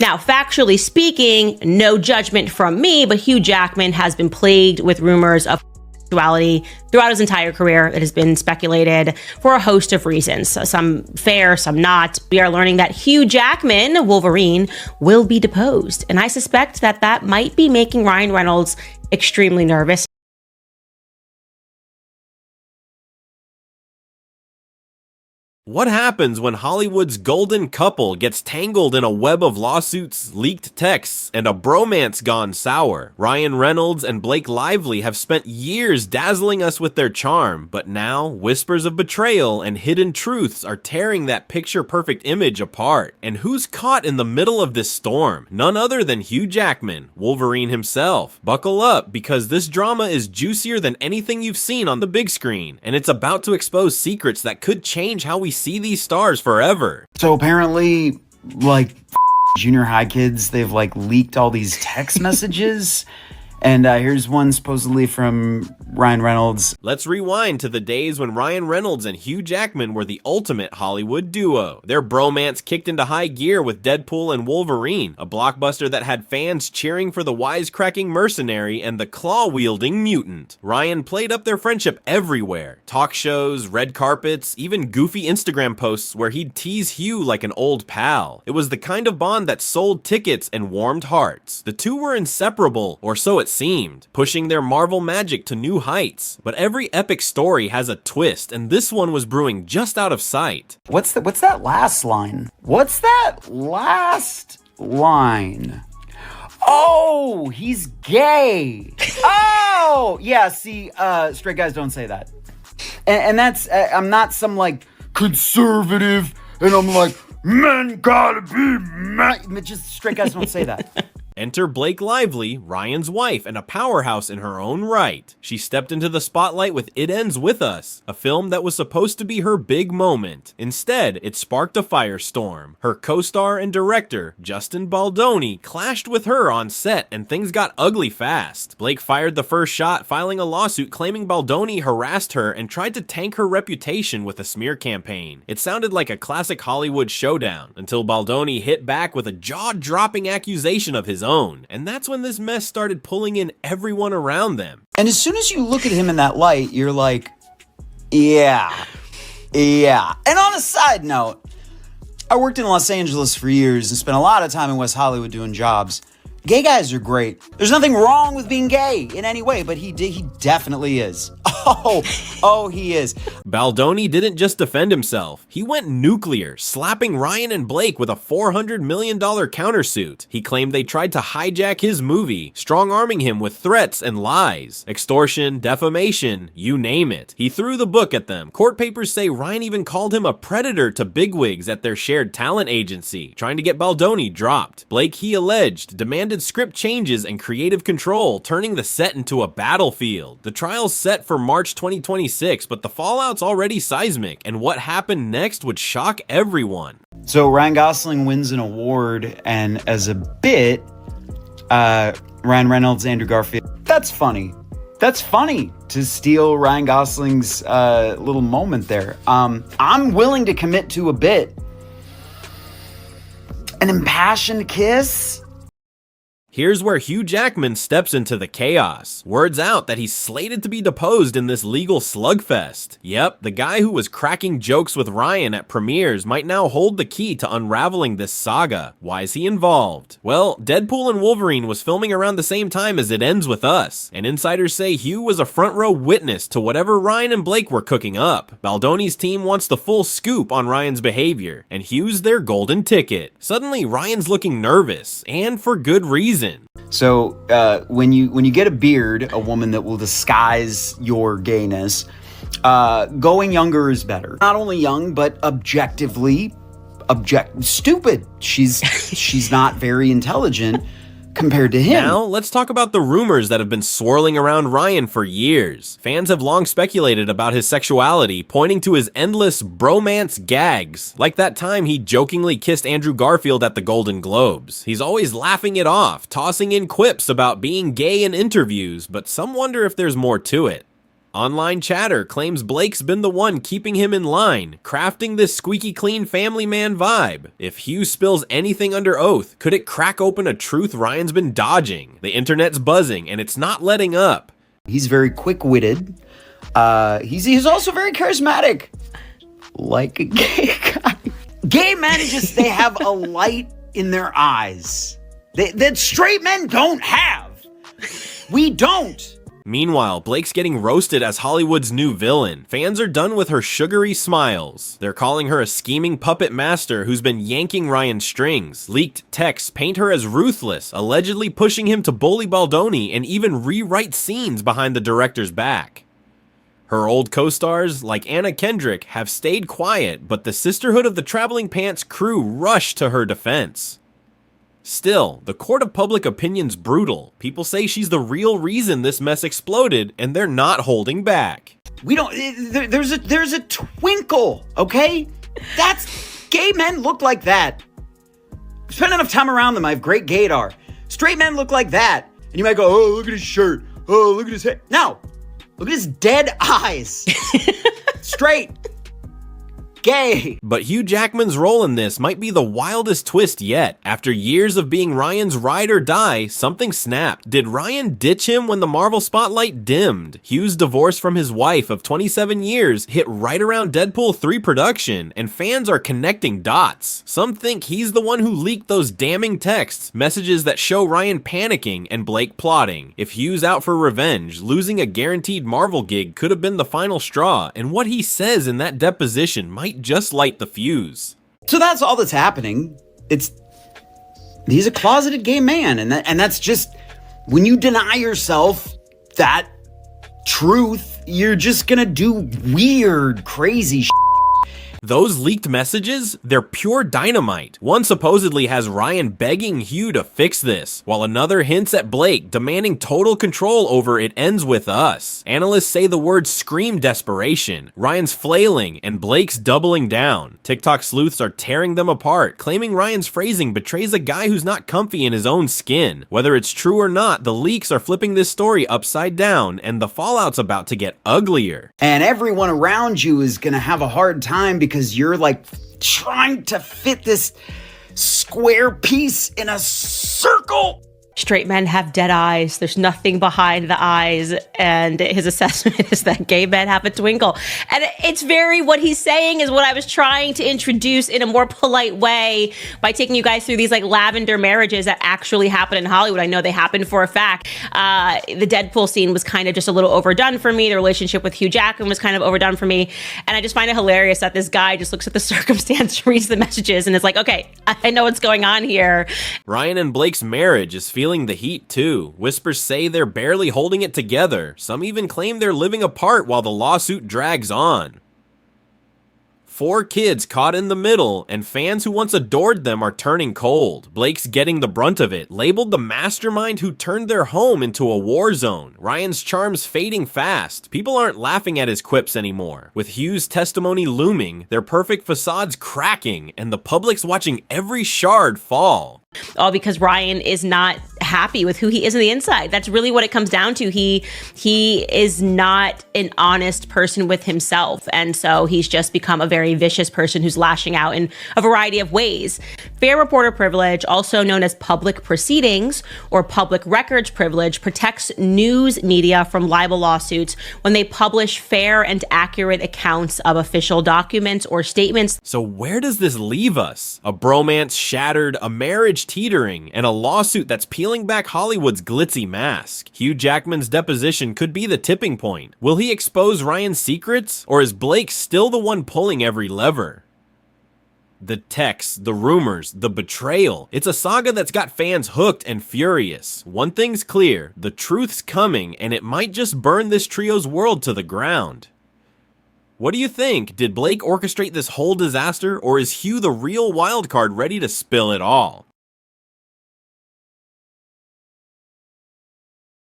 Now, factually speaking, no judgment from me, but Hugh Jackman has been plagued with rumors of sexuality throughout his entire career. It has been speculated for a host of reasons, some fair, some not. We are learning that Hugh Jackman, Wolverine, will be deposed, and I suspect that that might be making Ryan Reynolds extremely nervous. What happens when Hollywood's golden couple gets tangled in a web of lawsuits, leaked texts, and a bromance gone sour? Ryan Reynolds and Blake Lively have spent years dazzling us with their charm, but now whispers of betrayal and hidden truths are tearing that picture-perfect image apart. And who's caught in the middle of this storm? None other than Hugh Jackman, Wolverine himself. Buckle up, because this drama is juicier than anything you've seen on the big screen, and it's about to expose secrets that could change how we see these stars forever. So apparently, like, junior high kids, they've like leaked all these text messages. And here's one supposedly from Ryan Reynolds. Let's rewind to the days when Ryan Reynolds and Hugh Jackman were the ultimate Hollywood duo. Their bromance kicked into high gear with Deadpool and Wolverine, a blockbuster that had fans cheering for the wisecracking mercenary and the claw-wielding mutant. Ryan played up their friendship everywhere. Talk shows, red carpets, even goofy Instagram posts where he'd tease Hugh like an old pal. It was the kind of bond that sold tickets and warmed hearts. The two were inseparable, or so it seemed, pushing their Marvel magic to new heights. But every epic story has a twist, and this one was brewing just out of sight. What's that last line? What's that last line? Oh, he's gay. Oh, yeah, see, straight guys don't say that. And that's, I'm not some, like, conservative, and I'm like, men gotta be men. Just straight guys don't say that. Enter Blake Lively, Ryan's wife, and a powerhouse in her own right. She stepped into the spotlight with It Ends With Us, a film that was supposed to be her big moment. Instead, it sparked a firestorm. Her co-star and director, Justin Baldoni, clashed with her on set, and things got ugly fast. Blake fired the first shot, filing a lawsuit claiming Baldoni harassed her and tried to tank her reputation with a smear campaign. It sounded like a classic Hollywood showdown, until Baldoni hit back with a jaw-dropping accusation of his own. And that's when this mess started pulling in everyone around them. And as soon as you look at him in that light, you're like, yeah. And on a side note, I worked in Los Angeles for years and spent a lot of time in West Hollywood doing jobs. Gay guys are great. There's nothing wrong with being gay in any way, but he definitely is. He is. Baldoni didn't just defend himself. He went nuclear, slapping Ryan and Blake with a $400 million countersuit. He claimed they tried to hijack his movie, strong-arming him with threats and lies. Extortion, defamation, you name it. He threw the book at them. Court papers say Ryan even called him a predator to bigwigs at their shared talent agency, trying to get Baldoni dropped. Blake, he alleged, demanded script changes and creative control, turning the set into a battlefield. The trial's set for March 2026, but the fallout's already seismic, and what happened next would shock everyone. So Ryan Gosling wins an award, and as a bit, Ryan Reynolds, Andrew Garfield. That's funny. That's funny to steal Ryan Gosling's little moment there. I'm willing to commit to a bit. An impassioned kiss? Here's where Hugh Jackman steps into the chaos. Word's out that he's slated to be deposed in this legal slugfest. Yep, the guy who was cracking jokes with Ryan at premieres might now hold the key to unraveling this saga. Why is he involved? Well, Deadpool and Wolverine was filming around the same time as It Ends With Us, and insiders say Hugh was a front row witness to whatever Ryan and Blake were cooking up. Baldoni's team wants the full scoop on Ryan's behavior, and Hugh's their golden ticket. Suddenly, Ryan's looking nervous, and for good reason. So when you get a beard, a woman that will disguise your gayness, going younger is better. Not only young, but objectively stupid. She's not very intelligent compared to him. Now, let's talk about the rumors that have been swirling around Ryan for years. Fans have long speculated about his sexuality, pointing to his endless bromance gags, like that time he jokingly kissed Andrew Garfield at the Golden Globes. He's always laughing it off, tossing in quips about being gay in interviews, but some wonder if there's more to it. Online chatter claims Blake's been the one keeping him in line, crafting this squeaky clean family man vibe. If Hugh spills anything under oath, could it crack open a truth Ryan's been dodging? The internet's buzzing, and it's not letting up. He's very quick-witted. He's also very charismatic. Like a gay guy. Gay men they have a light in their eyes that straight men don't have. We don't. Meanwhile, Blake's getting roasted as Hollywood's new villain. Fans are done with her sugary smiles. They're calling her a scheming puppet master who's been yanking Ryan's strings. Leaked texts paint her as ruthless, allegedly pushing him to bully Baldoni and even rewrite scenes behind the director's back. Her old co-stars, like Anna Kendrick, have stayed quiet, but the Sisterhood of the Traveling Pants crew rushed to her defense. Still, the court of public opinion's brutal. People say she's the real reason this mess exploded, and they're not holding back. We don't. There's a twinkle, okay? Gay men look like that. Spend enough time around them. I have great gaydar. Straight men look like that, and you might go, "Oh, look at his shirt. Oh, look at his hair." No, look at his dead eyes. Straight. Gay. But Hugh Jackman's role in this might be the wildest twist yet. After years of being Ryan's ride or die, something snapped. Did Ryan ditch him when the Marvel spotlight dimmed? Hugh's divorce from his wife of 27 years hit right around Deadpool 3 production, and fans are connecting dots. Some think he's the one who leaked those damning texts, messages that show Ryan panicking and Blake plotting. If Hugh's out for revenge, losing a guaranteed Marvel gig could have been the final straw, and what he says in that deposition might just light the fuse. So that's all that's happening. He's a closeted gay man, and that's just, when you deny yourself that truth, you're just gonna do weird, crazy shit. Those leaked messages, they're pure dynamite. One supposedly has Ryan begging Hugh to fix this, while another hints at Blake demanding total control over "it ends with us." Analysts say the words scream desperation. Ryan's flailing and Blake's doubling down. TikTok sleuths are tearing them apart, claiming Ryan's phrasing betrays a guy who's not comfy in his own skin. Whether it's true or not, the leaks are flipping this story upside down, and the fallout's about to get uglier. And everyone around you is gonna have a hard time because you're like trying to fit this square piece in a circle. Straight men have dead eyes. There's nothing behind the eyes. And his assessment is that gay men have a twinkle. And it's very, what he's saying is what I was trying to introduce in a more polite way by taking you guys through these like lavender marriages that actually happen in Hollywood. I know they happen for a fact. The Deadpool scene was kind of just a little overdone for me. The relationship with Hugh Jackman was kind of overdone for me. And I just find it hilarious that this guy just looks at the circumstance, reads the messages, and is like, okay, I know what's going on here. Ryan and Blake's marriage is feeling the heat too. Whispers say they're barely holding it together. Some even claim they're living apart while the lawsuit drags on. 4 kids caught in the middle, and fans who once adored them are turning cold. Blake's getting the brunt of it, labeled the mastermind who turned their home into a war zone. Ryan's charm's fading fast. People aren't laughing at his quips anymore. With Hugh's testimony looming, their perfect facades cracking, and the public's watching every shard fall. All because Ryan is not happy with who he is on the inside. That's really what it comes down to. He is not an honest person with himself. And so he's just become a very vicious person who's lashing out in a variety of ways. Fair reporter privilege, also known as public proceedings or public records privilege, protects news media from libel lawsuits when they publish fair and accurate accounts of official documents or statements. So where does this leave us? A bromance shattered, a marriage teetering, and a lawsuit that's peeling back Hollywood's glitzy mask. Hugh Jackman's deposition could be the tipping point. Will he expose Ryan's secrets, or is Blake still the one pulling every lever? The texts, the rumors, the betrayal. It's a saga that's got fans hooked and furious. One thing's clear, the truth's coming, and it might just burn this trio's world to the ground. What do you think? Did Blake orchestrate this whole disaster, or is Hugh the real wildcard ready to spill it all?